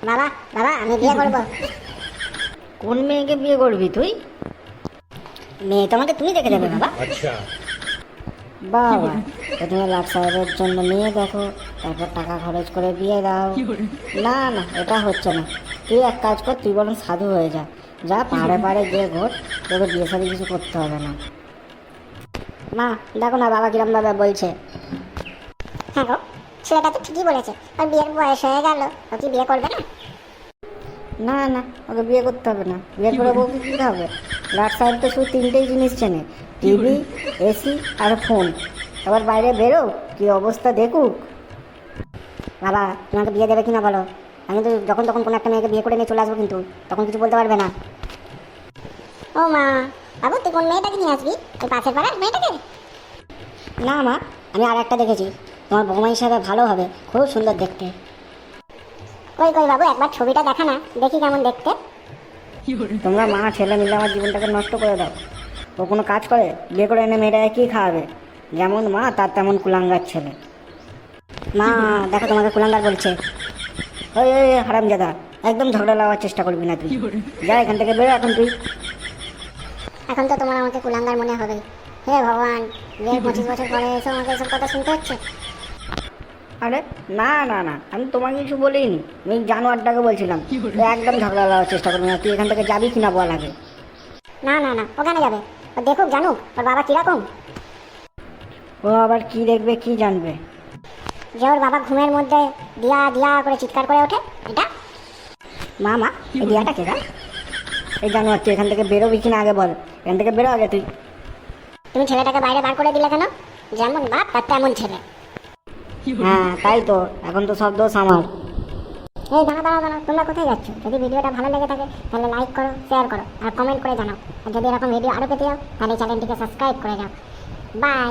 বাবা বাবা আমি বিয়ে করব। কোন মেয়েকে বিয়ে করবি তুই? মেয়ে তোমাকে তুমি দেখে দেবে বাবা। বাবা, প্রথমে লাট সাহেবের জন্য মেয়ে দেখো, তারপর টাকা খরচ করে বিয়ে দাও। না না, এটা হচ্ছে না। তুই এক কাজ কর, তুই বরং সাধু হয়ে যা। যা পাহাড়ে পাহাড়ে গিয়ে ঘোর, তোকে বিয়ে সাথে কিছু করতে হবে না। মা দেখো না বাবা কিরম ভাবে বলছে। হ্যাঁ গো, ছেলেটা তো ঠিকই বলেছে, আর বিয়ের বয়স হয়ে গেল, ও কি বিয়ে করবে না? না না, ওকে বিয়ে করতে হবে না। বিয়ে করে বউকে কী হবে? লাট সাহেব তো শুধু তিনটেই জিনিস চেনে, টিভি, এসি আর ফোন। আবার বাইরে বেরো, কী অবস্থা দেখুক। বাবা তোমাকে বিয়ে দেবে কিনা বলো, আমি তো যখন তখন কোনো একটা মেয়েকে বিয়ে করে নিয়ে চলে আসবো, কিন্তু তখন কিছু বলতে পারবে না। ও মা, বাবু তুই কোন মেয়েটাকে নিয়ে আসবি? তুই পাশের পাড়ার মেয়েটাকে? না মা, আমি আর একটা দেখেছি, তোমার বৌমা হিসাবে ভালো হবে, খুব সুন্দর দেখতে। কই কই বাবু, একবার ছবিটা দেখা না, দেখি কেমন দেখতে। তোমরা মা ছেলে মিলে আমার জীবনটাকে নষ্ট করে দাও। ও কোনো কাজ করে? বিয়ে করে এনে মেয়েটাকে কী খাওয়াবে? যেমন মা তার তেমন কুলাঙ্গার ছেলে। মা দেখো তোমাকে কুলাঙ্গার বলছে। ওই ওই হারামজাদা, একদম ঝগড়া লাগার চেষ্টা করবি না তুই। যা এখান থেকে বেরো এখন তুই। এখন তো তোমার আমাকে কুলাঙ্গার মনে হবে। হে ভগবান, বিয়ের 25 বছর পরে এসে আমাকে এসব কথা শুনতে হচ্ছে। আরে না না না, আমি তোমাকে কিছু বলিনি, আমি জানোয়ারটাকে বলছিলাম। তুই একদম ঝগড়া লাগার চেষ্টা করবি না, তুই এখান থেকে যাবি কিনা বল আগে। না না না, ও কেন যাবে? ও দেখুক জানুক ওর বাবা কিরকম। ও আবার কি দেখবে কি জানবে? যে ওর বাবা ঘুমের মধ্যে দিয়া দিয়া করে চিৎকার করে ওঠে, এটা। মা মা, এই দিয়াটা কে গা? এই জানোয়ার, তুই এখান থেকে বেরোবি কিনা আগে বল। এখান থেকে বেরো আগে তুই। তুমি ছেলেটাকে বাইরে বার করে দিলে কেন? যেমন বাপ তার তেমন ছেলে। হ্যাঁ তাই তো, এখন তো সব দোষ আমার। এই দাঁড়া দাঁড়া দাঁড়া, তোমরা কোথায় যাচ্ছ? যদি ভিডিওটা ভালো লেগে থাকে তাহলে লাইক করো, শেয়ার করো আর কমেন্ট করে জানাও। আর যদি এরকম ভিডিও আরও পেতে যাও তাহলে চ্যানেলটিকে সাবস্ক্রাইব করে যাও। বাই।